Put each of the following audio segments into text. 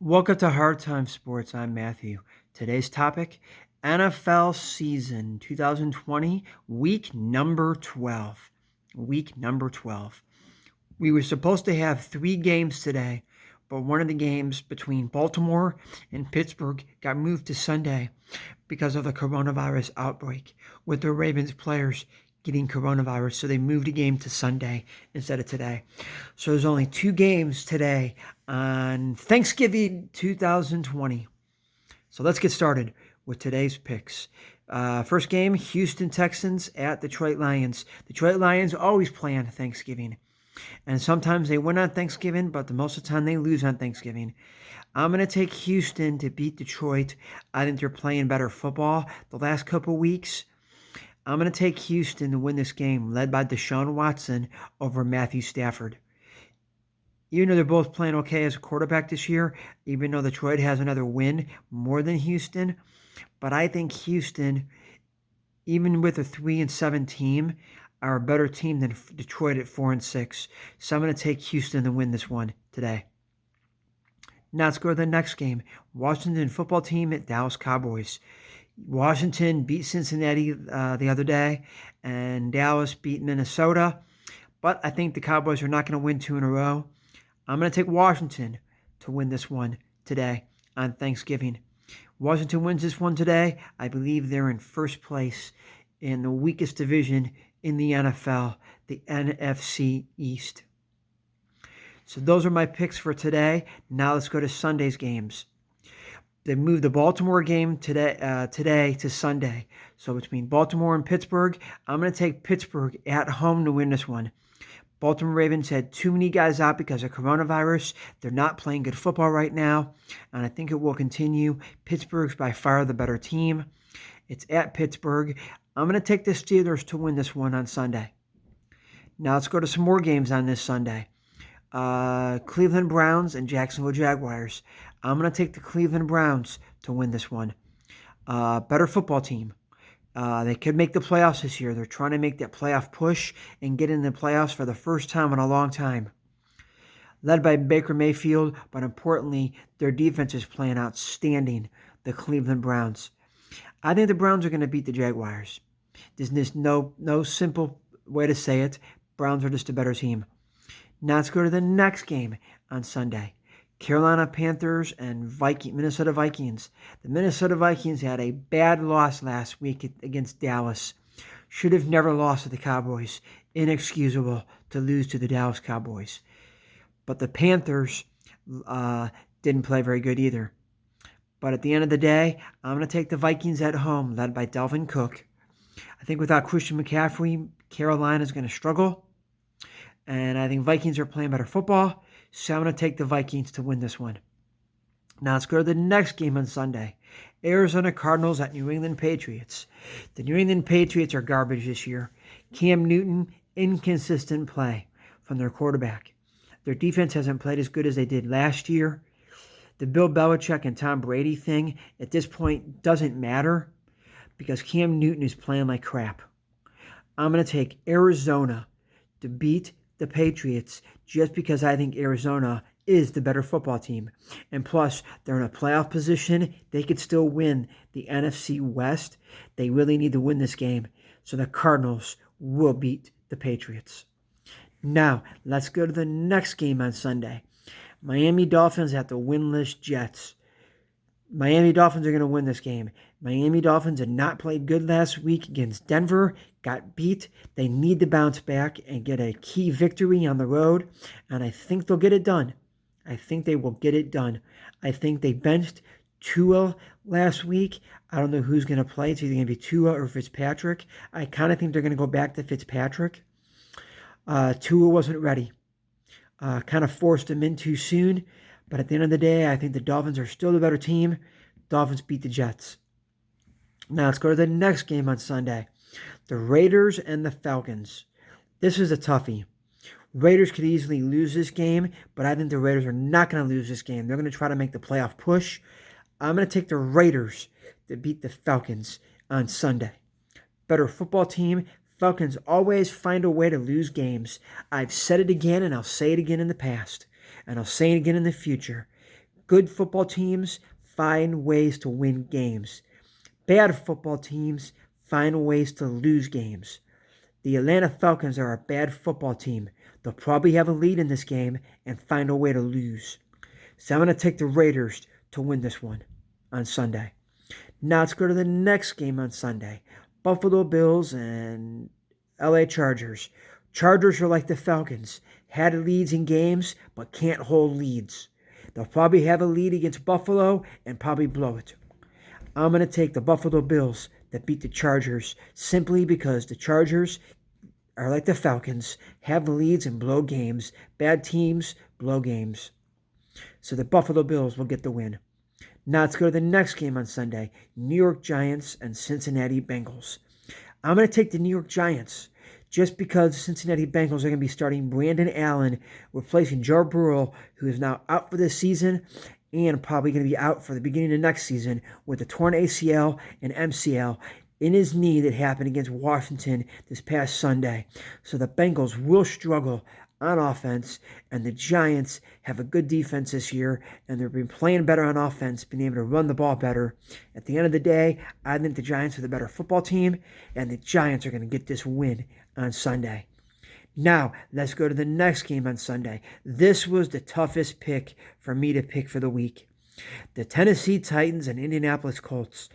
Welcome to Hard Time Sports. I'm Matthew. Today's topic, NFL season 2020, week number 12. Week number 12. We were supposed to have 3 games today, but one of the games between Baltimore and Pittsburgh got moved to Sunday because of the coronavirus outbreak with the Ravens players getting coronavirus. So they moved the game to Sunday instead of today. So there's only 2 games today on Thanksgiving 2020. So let's get started with today's picks. First game, Houston Texans at Detroit Lions. Detroit Lions always play on Thanksgiving. And sometimes they win on Thanksgiving, but most of the time they lose on Thanksgiving. I'm going to take Houston to beat Detroit. I think they're playing better football the last couple weeks. I'm going to take Houston to win this game, led by Deshaun Watson over Matthew Stafford. Even though they're both playing okay as a quarterback this year, even though Detroit has another win more than Houston, but I think Houston, even with a 3-7 team, are a better team than Detroit at 4-6. So I'm going to take Houston to win this one today. Now let's go to the next game. Washington football team at Dallas Cowboys. Washington beat Cincinnati the other day, and Dallas beat Minnesota. But I think the Cowboys are not going to win 2 in a row. I'm going to take Washington to win this one today on Thanksgiving. Washington wins this one today. I believe they're in first place in the weakest division in the NFL, the NFC East. So those are my picks for today. Now let's go to Sunday's games. They moved the Baltimore game today to Sunday. So between Baltimore and Pittsburgh, I'm going to take Pittsburgh at home to win this one. Baltimore Ravens had too many guys out because of coronavirus. They're not playing good football right now, and I think it will continue. Pittsburgh's by far the better team. It's at Pittsburgh. I'm going to take the Steelers to win this one on Sunday. Now let's go to some more games on this Sunday. Cleveland Browns and Jacksonville Jaguars. I'm going to take the Cleveland Browns to win this one. Better football team. They could make the playoffs this year. They're trying to make that playoff push and get in the playoffs for the first time in a long time. Led by Baker Mayfield, but importantly, their defense is playing outstanding, the Cleveland Browns. I think the Browns are going to beat the Jaguars. There's no simple way to say it. Browns are just a better team. Now let's go to the next game on Sunday. Carolina Panthers and Minnesota Vikings. The Minnesota Vikings had a bad loss last week against Dallas. Should have never lost to the Cowboys. Inexcusable to lose to the Dallas Cowboys. But the Panthers didn't play very good either. But at the end of the day, I'm going to take the Vikings at home, led by Dalvin Cook. I think without Christian McCaffrey, Carolina is going to struggle. And I think Vikings are playing better football. So I'm going to take the Vikings to win this one. Now let's go to the next game on Sunday. Arizona Cardinals at New England Patriots. The New England Patriots are garbage this year. Cam Newton, inconsistent play from their quarterback. Their defense hasn't played as good as they did last year. The Bill Belichick and Tom Brady thing at this point doesn't matter because Cam Newton is playing like crap. I'm going to take Arizona to beat the Patriots just because I think Arizona is the better football team. And plus, they're in a playoff position. They could still win the NFC West. They really need to win this game. So the Cardinals will beat the Patriots. Now, let's go to the next game on Sunday. Miami Dolphins at the winless Jets. Miami Dolphins are going to win this game. Miami Dolphins had not played good last week against Denver, got beat. They need to bounce back and get a key victory on the road, and I think they'll get it done. I think they will get it done. I think they benched Tua last week. I don't know who's going to play. It's either going to be Tua or Fitzpatrick. I kind of think they're going to go back to Fitzpatrick. Tua wasn't ready. Kind of forced him in too soon. But at the end of the day, I think the Dolphins are still the better team. Dolphins beat the Jets. Now let's go to the next game on Sunday. The Raiders and the Falcons. This is a toughie. Raiders could easily lose this game, but I think the Raiders are not going to lose this game. They're going to try to make the playoff push. I'm going to take the Raiders to beat the Falcons on Sunday. Better football team. Falcons always find a way to lose games. I've said it again, and I'll say it again in the past. And I'll say it again in the future. Good football teams find ways to win games. Bad football teams find ways to lose games. The Atlanta Falcons are a bad football team. They'll probably have a lead in this game and find a way to lose. So I'm going to take the Raiders to win this one on Sunday. Now let's go to the next game on Sunday. Buffalo Bills and LA Chargers. Chargers are like the Falcons. Had leads in games, but can't hold leads. They'll probably have a lead against Buffalo and probably blow it. I'm going to take the Buffalo Bills that beat the Chargers simply because the Chargers are like the Falcons, have leads and blow games. Bad teams blow games. So the Buffalo Bills will get the win. Now let's go to the next game on Sunday. New York Giants and Cincinnati Bengals. I'm going to take the New York Giants just because the Cincinnati Bengals are going to be starting Brandon Allen, replacing Joe Burrow, who is now out for this season and probably going to be out for the beginning of next season with a torn ACL and MCL in his knee that happened against Washington this past Sunday. So the Bengals will struggle on offense, and the Giants have a good defense this year, and they've been playing better on offense, being able to run the ball better. At the end of the day, I think the Giants are the better football team, and the Giants are going to get this win on Sunday. Now, let's go to the next game on Sunday. This was the toughest pick for me to pick for the week. The Tennessee Titans and Indianapolis Colts.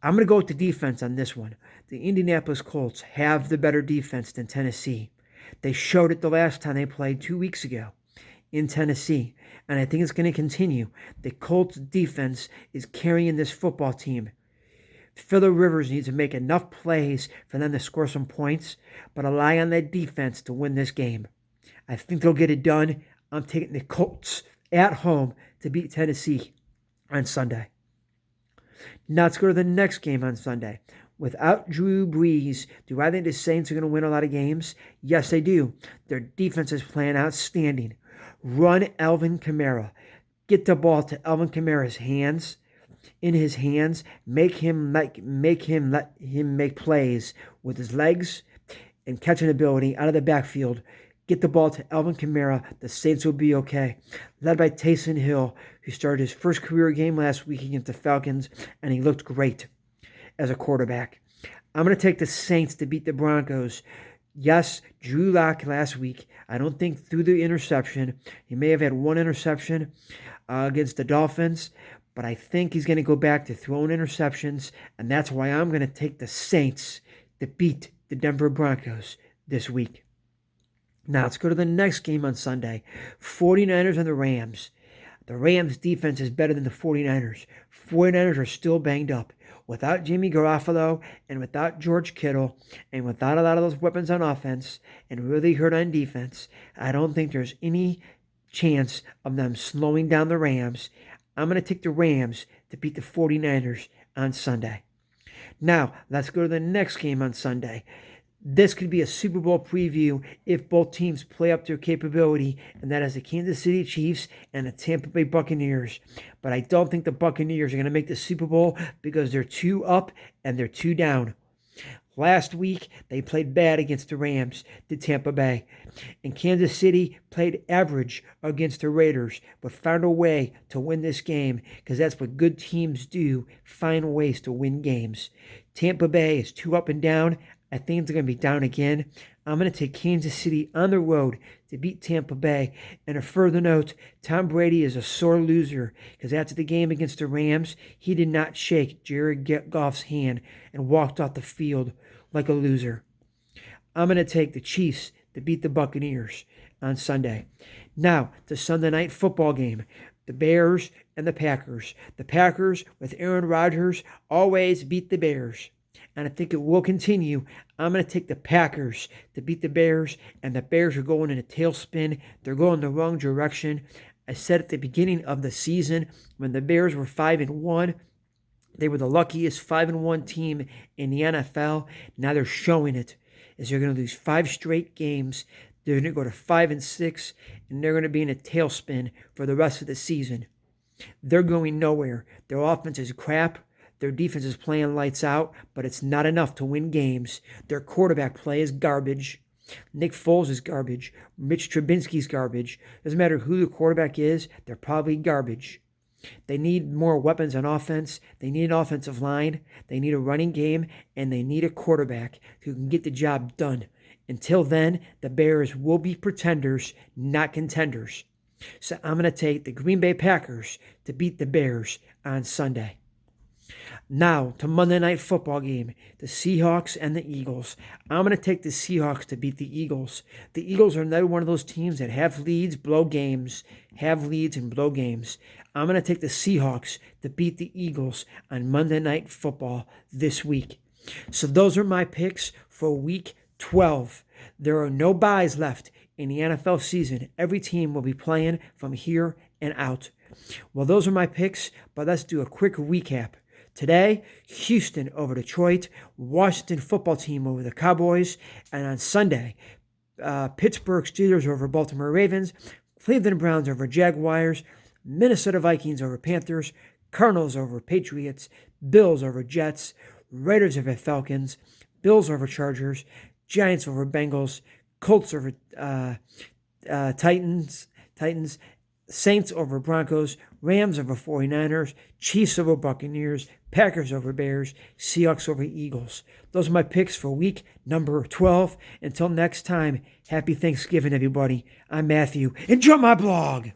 I'm going to go with the defense on this one. The Indianapolis Colts have the better defense than Tennessee. They showed it the last time they played 2 weeks ago in Tennessee, and I think it's going to continue. The Colts defense is carrying this football team. Phillip Rivers needs to make enough plays for them to score some points, but rely on that defense to win this game. I think they'll get it done. I'm taking the Colts at home to beat Tennessee on Sunday. Now let's go to the next game on Sunday. Without Drew Brees, do I think the Saints are going to win a lot of games? Yes, they do. Their defense is playing outstanding. Run Alvin Kamara. Get the ball to Alvin Kamara's hands. In his hands, let him make plays with his legs and catching ability out of the backfield. Get the ball to Alvin Kamara. The Saints will be okay. Led by Taysom Hill, who started his first career game last week against the Falcons, and he looked great as a quarterback. I'm going to take the Saints to beat the Broncos. Yes, Drew Lock last week, I don't think threw the interception. He may have had one interception against the Dolphins, but I think he's going to go back to throwing interceptions, and that's why I'm going to take the Saints to beat the Denver Broncos this week. Now let's go to the next game on Sunday. 49ers and the Rams. The Rams defense is better than the 49ers. 49ers are still banged up. Without Jimmy Garoppolo and without George Kittle and without a lot of those weapons on offense and really hurt on defense, I don't think there's any chance of them slowing down the Rams. I'm going to take the Rams to beat the 49ers on Sunday. Now, let's go to the next game on Sunday. This could be a Super Bowl preview if both teams play up to their capability, and that is the Kansas City Chiefs and the Tampa Bay Buccaneers. But I don't think the Buccaneers are going to make the Super Bowl because they're 2 up and they're 2 down. Last week, they played bad against the Rams, the Tampa Bay. And Kansas City played average against the Raiders, but found a way to win this game because that's what good teams do, find ways to win games. Tampa Bay is 2 up and down. I think they're going to be down again. I'm going to take Kansas City on the road to beat Tampa Bay. And a further note, Tom Brady is a sore loser because after the game against the Rams, he did not shake Jared Goff's hand and walked off the field like a loser. I'm going to take the Chiefs to beat the Buccaneers on Sunday. Now, the Sunday night football game. The Bears and the Packers. The Packers, with Aaron Rodgers, always beat the Bears. And I think it will continue. I'm going to take the Packers to beat the Bears, and the Bears are going in a tailspin. They're going the wrong direction. I said at the beginning of the season, when the Bears were 5-1, they were the luckiest 5-1 team in the NFL. Now they're showing it, as they're going to lose 5 straight games. They're going to go to 5-6, and they're going to be in a tailspin for the rest of the season. They're going nowhere. Their offense is crap. Their defense is playing lights out, but it's not enough to win games. Their quarterback play is garbage. Nick Foles is garbage. Mitch Trubisky's garbage. Doesn't matter who the quarterback is, they're probably garbage. They need more weapons on offense. They need an offensive line. They need a running game, and they need a quarterback who can get the job done. Until then, the Bears will be pretenders, not contenders. So I'm going to take the Green Bay Packers to beat the Bears on Sunday. Now to Monday Night Football game, the Seahawks and the Eagles. I'm going to take the Seahawks to beat the Eagles. The Eagles are another one of those teams that have leads, blow games, have leads and blow games. I'm going to take the Seahawks to beat the Eagles on Monday Night Football this week. So those are my picks for Week 12. There are no byes left in the NFL season. Every team will be playing from here and out. Well, those are my picks, but let's do a quick recap. Today, Houston over Detroit, Washington football team over the Cowboys, and on Sunday, Pittsburgh Steelers over Baltimore Ravens, Cleveland Browns over Jaguars, Minnesota Vikings over Panthers, Cardinals over Patriots, Bills over Jets, Raiders over Falcons, Bills over Chargers, Giants over Bengals, Colts over Titans, Saints over Broncos, Rams over 49ers, Chiefs over Buccaneers, Packers over Bears, Seahawks over Eagles. Those are my picks for week number 12. Until next time, happy Thanksgiving, everybody. I'm Matthew. Enjoy my blog.